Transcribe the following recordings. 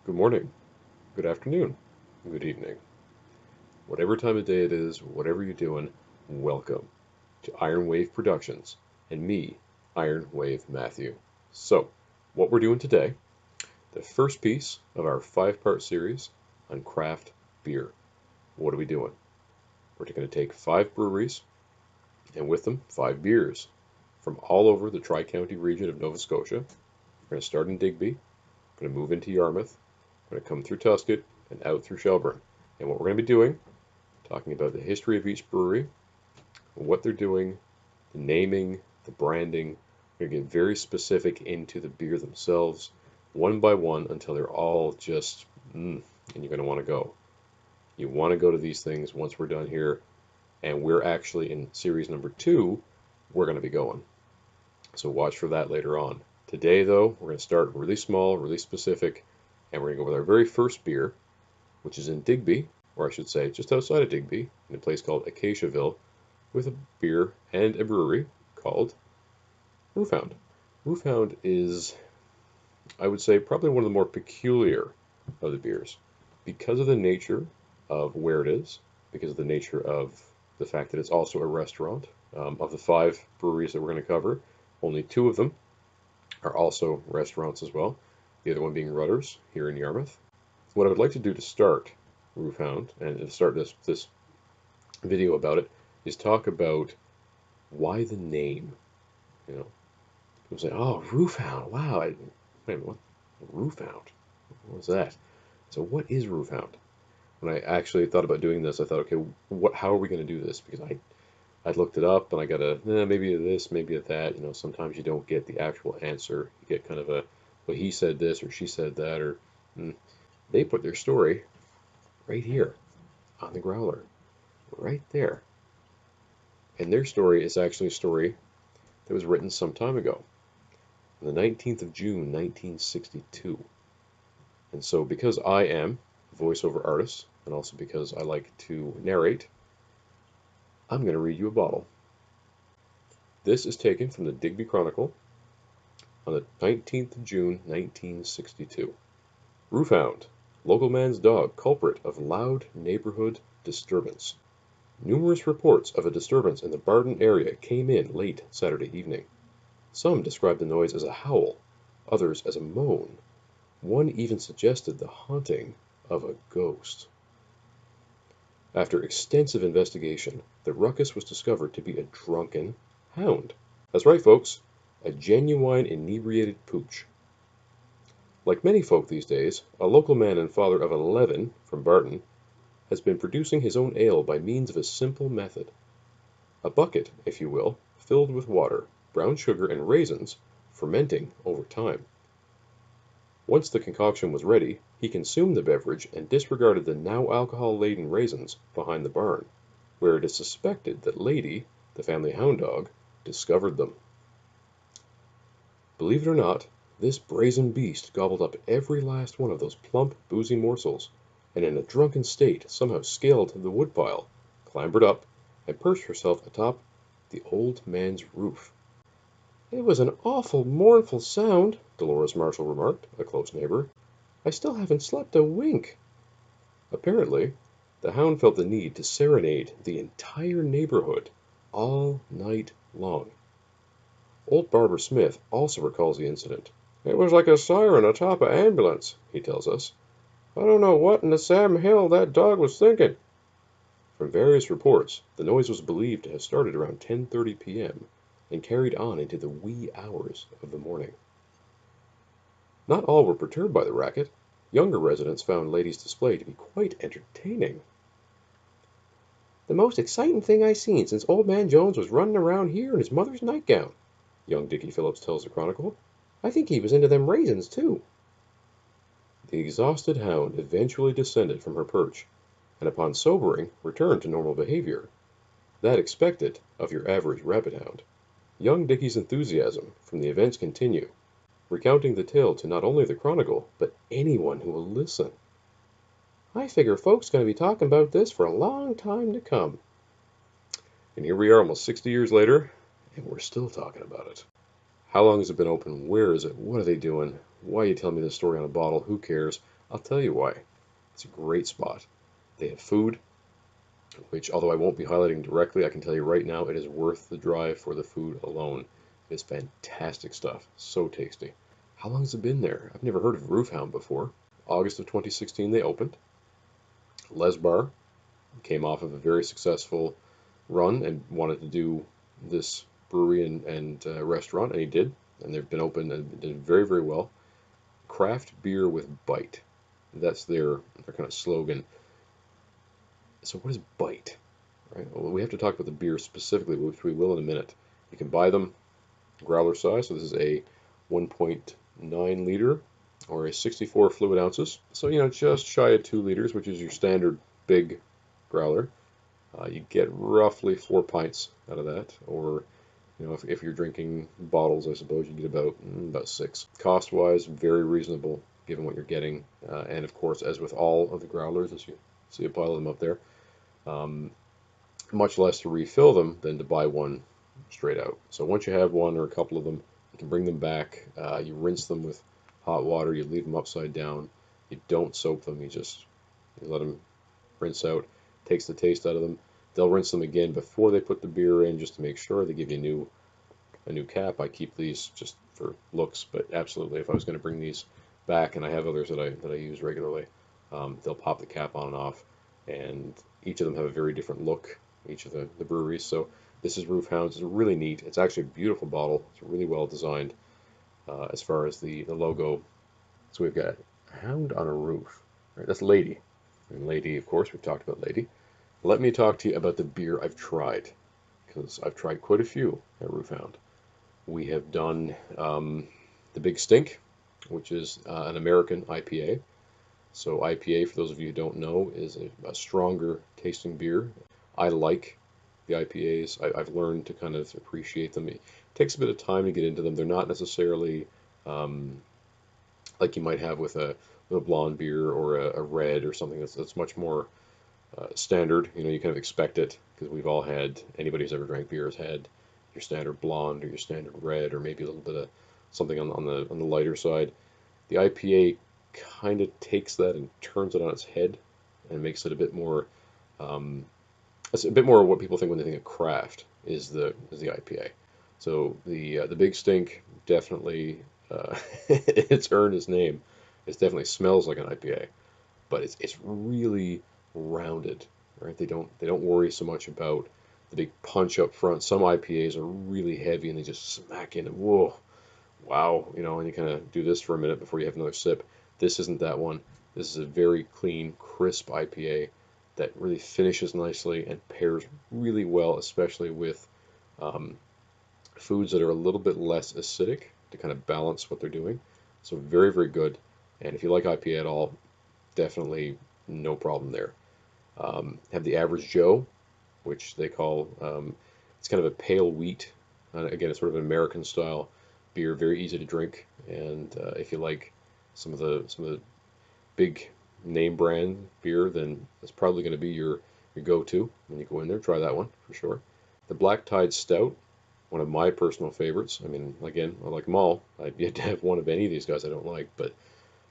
Good morning, good afternoon, good evening. Whatever time of day it is, whatever you're doing, welcome to Iron Wave Productions and me, Iron Wave Matthew. So, what we're doing today, the first piece of our 5-part series on craft beer. What are we doing? We're going to take 5 breweries and with them 5 beers from all over the Tri-County region of Nova Scotia. We're going to start in Digby, we're going to move into Yarmouth, we're going to come through Tuscott and out through Shelburne. And what we're going to be doing, talking about the history of each brewery, what they're doing, the naming, the branding. We're going to get very specific into the beer themselves, one by one, until they're all just, and you're going to want to go. You want to go to these things once we're done here, and we're actually in series number 2, we're going to be going. So watch for that later on. Today, though, we're going to start really small, really specific, and we're going to go with our very first beer, which is in Digby, or I should say just outside of Digby, in a place called Acaciaville, with a beer and a brewery called Roofhound. Roofhound is, I would say, probably one of the more peculiar of the beers because of the nature of where it is, because of the nature of the fact that it's also a restaurant. Of the 5 breweries that we're going to cover, only 2 of them are also restaurants as well. The other one being Rutter's here in Yarmouth. What I would like to do to start Roofhound and to start this video about it is talk about why the name. You know, people say, "Oh, Roofhound! Wow, wait, what? Roofhound? What was that?" So, what is Roofhound? When I actually thought about doing this, I thought, okay, how are we going to do this? Because I looked it up and I got maybe this, maybe that. You know, sometimes you don't get the actual answer. You get kind of a, well, he said this or she said that, or they put their story right here on the growler, right there. And their story is actually a story that was written some time ago, on the 19th of June, 1962. And so, because I am a voiceover artist, and also because I like to narrate, I'm going to read you a bottle. This is taken from the Digby Chronicle on the 19th of June, 1962. Roofhound, local man's dog culprit of loud neighborhood disturbance. Numerous reports of a disturbance in the Barton area came in late Saturday evening. Some described the noise as a howl, others as a moan. One even suggested the haunting of a ghost. After extensive investigation, the ruckus was discovered to be a drunken hound. That's right, folks, a genuine inebriated pooch. Like many folk these days, a local man and father of 11 from Barton has been producing his own ale by means of a simple method. A bucket, if you will, filled with water, brown sugar, and raisins, fermenting over time. Once the concoction was ready, he consumed the beverage and disregarded the now alcohol-laden raisins behind the barn, where it is suspected that Lady, the family hound dog, discovered them. Believe it or not, this brazen beast gobbled up every last one of those plump, boozy morsels, and in a drunken state somehow scaled the woodpile, clambered up, and perched herself atop the old man's roof. "It was an awful mournful sound," Dolores Marshall remarked, a close neighbor. "I still haven't slept a wink." Apparently, the hound felt the need to serenade the entire neighborhood all night long. Old Barber Smith also recalls the incident. "It was like a siren atop an ambulance," he tells us. "I don't know what in the Sam Hill that dog was thinking." From various reports, the noise was believed to have started around 10:30 p.m. and carried on into the wee hours of the morning. Not all were perturbed by the racket. Younger residents found Lady's display to be quite entertaining. "The most exciting thing I seen since Old Man Jones was running around here in his mother's nightgown," young Dickie Phillips tells the Chronicle. "I think he was into them raisins, too." The exhausted hound eventually descended from her perch, and upon sobering returned to normal behavior. That expected of your average rabbit hound. Young Dickie's enthusiasm from the events continue, recounting the tale to not only the Chronicle, but anyone who will listen. "I figure folks going to be talking about this for a long time to come." And here we are almost 60 years later, and we're still talking about it. How long has it been open? Where is it? What are they doing? Why are you telling me this story on a bottle? Who cares? I'll tell you why. It's a great spot. They have food, which, although I won't be highlighting directly, I can tell you right now it is worth the drive for the food alone. It's fantastic stuff. So tasty. How long has it been there? I've never heard of Roofhound before. August of 2016 they opened. Les Bar came off of a very successful run and wanted to do this brewery and restaurant, and he did. And they've been open and did very, very well. Craft beer with bite. That's their kind of slogan. So what is bite? Right? Well, we have to talk about the beer specifically, which we will in a minute. You can buy them growler size. So this is a 1.9 liter or a 64 fluid ounces. So, just shy of 2 liters, which is your standard big growler. You get roughly 4 pints out of that, or if you're drinking bottles, I suppose you get about 6. Cost-wise, very reasonable given what you're getting, and of course, as with all of the growlers, as you see a pile of them up there, much less to refill them than to buy one straight out. So once you have one or a couple of them, you can bring them back. You rinse them with hot water. You leave them upside down. You don't soap them. You let them rinse out. Takes the taste out of them. They'll rinse them again before they put the beer in, just to make sure. They give you a new cap. I keep these just for looks, but absolutely, if I was going to bring these back, and I have others that I use regularly, they'll pop the cap on and off, and each of them have a very different look, each of the breweries. So this is Roof Hounds. It's really neat. It's actually a beautiful bottle. It's really well designed as far as the logo. So we've got Hound on a roof. Right, that's Lady. And Lady, of course, we've talked about Lady. Let me talk to you about the beer I've tried, because I've tried quite a few at Roofhound. We have done the Big Stink, which is an American IPA. So IPA, for those of you who don't know, is a stronger tasting beer. I like the IPAs. I've learned to kind of appreciate them. It takes a bit of time to get into them. They're not necessarily like you might have with a blonde beer or a red or something that's much more standard. You kind of expect it because we've all had, anybody who's ever drank beer has had your standard blonde or your standard red or maybe a little bit of something on the lighter side. The IPA kind of takes that and turns it on its head and makes it a bit more. It's a bit more what people think when they think of craft is the IPA. So the Big Stink definitely it's earned its name. It definitely smells like an IPA, but it's really rounded, right? They don't worry so much about the big punch up front. Some IPAs are really heavy and they just smack in and whoa, wow, and you kind of do this for a minute before you have another sip. This isn't that one. This is a very clean, crisp IPA that really finishes nicely and pairs really well, especially with foods that are a little bit less acidic to kind of balance what they're doing. So very, very good. And if you like IPA at all, definitely no problem there. Have the Average Joe, which they call, it's kind of a pale wheat. Again, it's sort of an American style beer, very easy to drink. And if you like some of the big name brand beer, then it's probably going to be your go-to when you go in there. Try that one for sure. The Black Tide Stout, one of my personal favorites. I mean, again, I like them all. I've yet to have one of any of these guys I don't like, but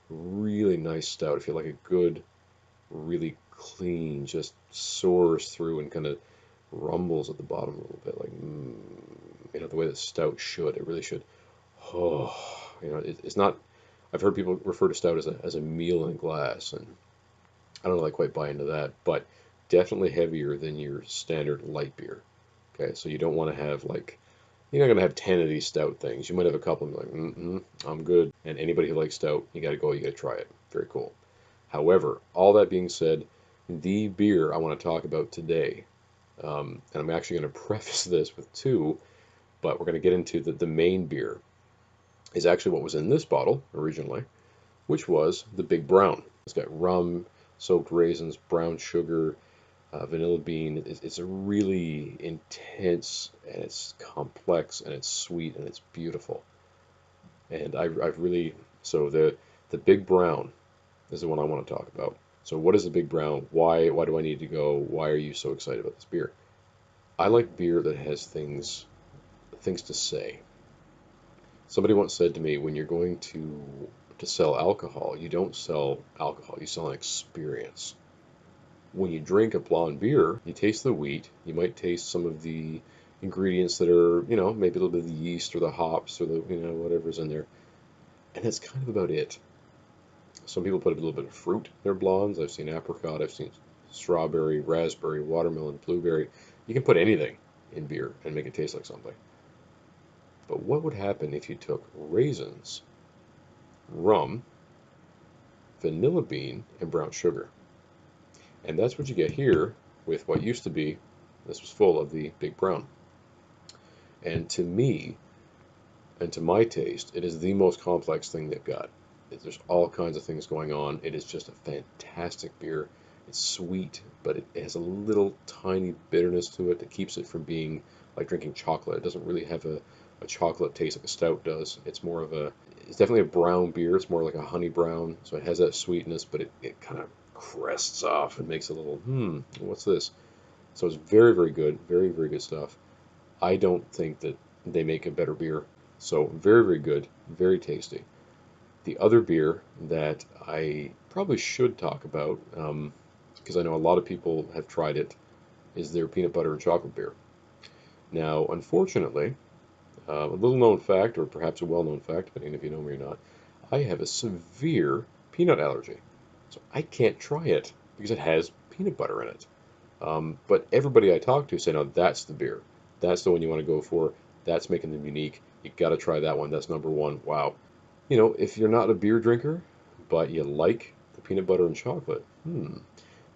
really nice stout. If you like a good, really clean, just soars through and kind of rumbles at the bottom a little bit, like the way that stout should. It really should. Oh, it's not. I've heard people refer to stout as a meal in a glass, and I don't really quite buy into that, but definitely heavier than your standard light beer. Okay, so you don't want to have you're not gonna have 10 of these stout things. You might have a couple and be like, I'm good. And anybody who likes stout, you gotta go, you gotta try it. Very cool. However, all that being said, the beer I want to talk about today, and I'm actually going to preface this with two, but we're going to get into the main beer, is actually what was in this bottle originally, which was the Big Brown. It's got rum, soaked raisins, brown sugar, vanilla bean. It's a really intense, and it's complex, and it's sweet, and it's beautiful. And I've really, so the Big Brown is the one I want to talk about. So what is the Big Brown? Why do I need to go? Why are you so excited about this beer? I like beer that has things to say. Somebody once said to me, when you're going to to sell alcohol. You don't sell alcohol, you sell an experience. When you drink a blonde beer, you taste the wheat, you might taste some of the ingredients that are, maybe a little bit of the yeast or the hops or the, whatever's in there. And that's kind of about it. Some people put a little bit of fruit in their blondes. I've seen apricot, I've seen strawberry, raspberry, watermelon, blueberry. You can put anything in beer and make it taste like something. But what would happen if you took raisins, rum, vanilla bean, and brown sugar? And that's what you get here with what used to be, this was full of the Big Brown. And to me, and to my taste, it is the most complex thing they've got. There's all kinds of things going on. It is just a fantastic beer. It's sweet, but it has a little tiny bitterness to it that keeps it from being like drinking chocolate. It doesn't really have a chocolate taste like a stout does. It's definitely a brown beer. It's more like a honey brown, so it has that sweetness, but it kind of crests off and makes a little, what's this? So it's very, very good. Very, very good stuff. I don't think that they make a better beer. So very, very good. Very tasty. The other beer that I probably should talk about, because I know a lot of people have tried it, is their peanut butter and chocolate beer. Now, unfortunately, a little known fact, or perhaps a well-known fact, depending if you know me or not, I have a severe peanut allergy. So I can't try it because it has peanut butter in it. But everybody I talk to say, no, that's the beer. That's the one you want to go for. That's making them unique. You got to try that one. That's number one. Wow. If you're not a beer drinker, but you like the peanut butter and chocolate,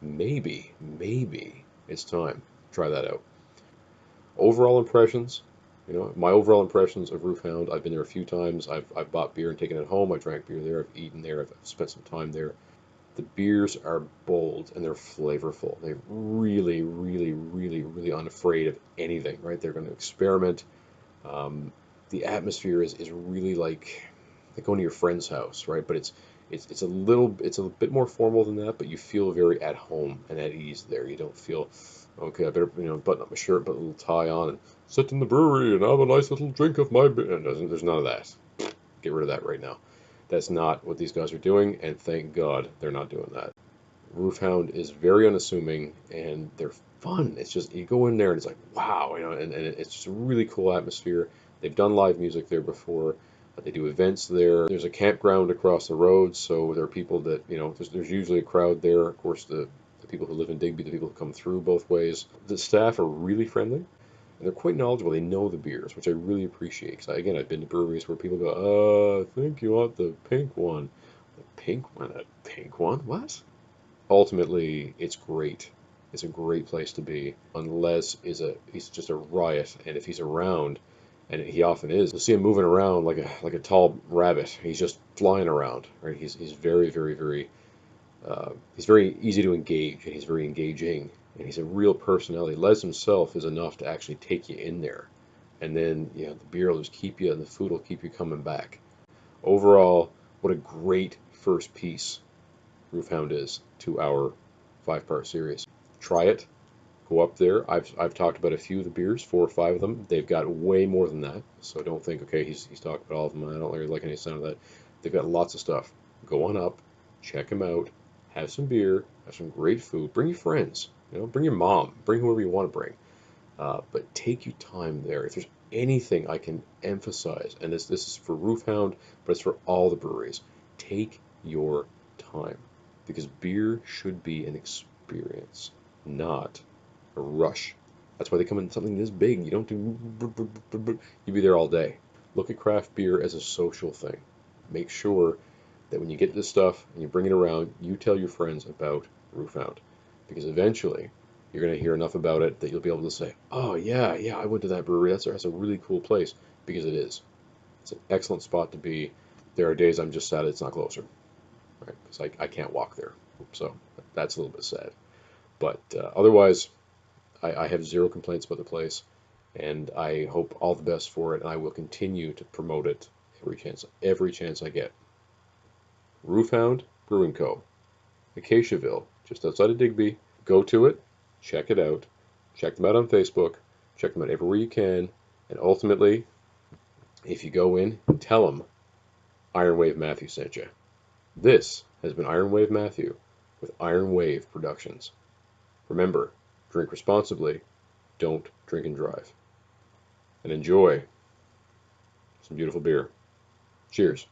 maybe it's time. Try that out. Overall impressions, my overall impressions of Roof Hound, I've been there a few times. I've bought beer and taken it home. I drank beer there. I've eaten there. I've spent some time there. The beers are bold and they're flavorful. They're really, really, really, really unafraid of anything, right? They're going to experiment. The atmosphere is really like going to your friend's house, right? But it's a bit more formal than that, but you feel very at home and at ease there. You don't feel, okay, I better button up my shirt, put a little tie on, and sit in the brewery and have a nice little drink of my beer. There's none of that. Get rid of that right now. That's not what these guys are doing, and thank God they're not doing that. Roofhound is very unassuming, and they're fun. It's just, you go in there and it's like, wow, and it's just a really cool atmosphere. They've done live music there before. They do events there. There's a campground across the road, so there are people that, there's usually a crowd there. Of course, the people who live in Digby, the people who come through both ways. The staff are really friendly. And they're quite knowledgeable. They know the beers, which I really appreciate. Because, again, I've been to breweries where people go, I think you want the pink one. The pink one? A pink one? What? Ultimately, it's great. It's a great place to be, unless he's just a riot. And if he's around, and he often is, you'll see him moving around like a tall rabbit. He's just flying around, right? He's very, very, very he's very easy to engage, and he's very engaging, and he's a real personality. Les himself is enough to actually take you in there, and then the beer will just keep you, and the food will keep you coming back. Overall, what a great first piece Roofhound is to our 5-part series. Try it. Go up there. I've talked about a few of the beers, 4 or 5 of them. They've got way more than that, so don't think, okay, he's talked about all of them. I don't really like any sound of that. They've got lots of stuff. Go on up, check them out. Have some beer, have some great food. Bring your friends, bring your mom, bring whoever you want to bring. But take your time there. If there's anything I can emphasize, and this is for Roofhound, but it's for all the breweries, take your time. Because beer should be an experience, not a rush. That's why they come in something this big. You don't do, you be there all day. Look at craft beer as a social thing. Make sure that when you get this stuff and you bring it around, you tell your friends about Roofhound. Because eventually, you're going to hear enough about it that you'll be able to say, oh, yeah, I went to that brewery. That's a really cool place. Because it is. It's an excellent spot to be. There are days I'm just sad it's not closer. Right? Because I can't walk there. So that's a little bit sad. But otherwise, I have zero complaints about the place. And I hope all the best for it. And I will continue to promote it every chance I get. Hound Brewing Co. Acaciaville, just outside of Digby. Go to it, check it out, check them out on Facebook, check them out everywhere you can, and ultimately, if you go in, tell them Iron Wave Matthew sent you. This has been Iron Wave Matthew with Iron Wave Productions. Remember, drink responsibly, don't drink and drive. And enjoy some beautiful beer. Cheers.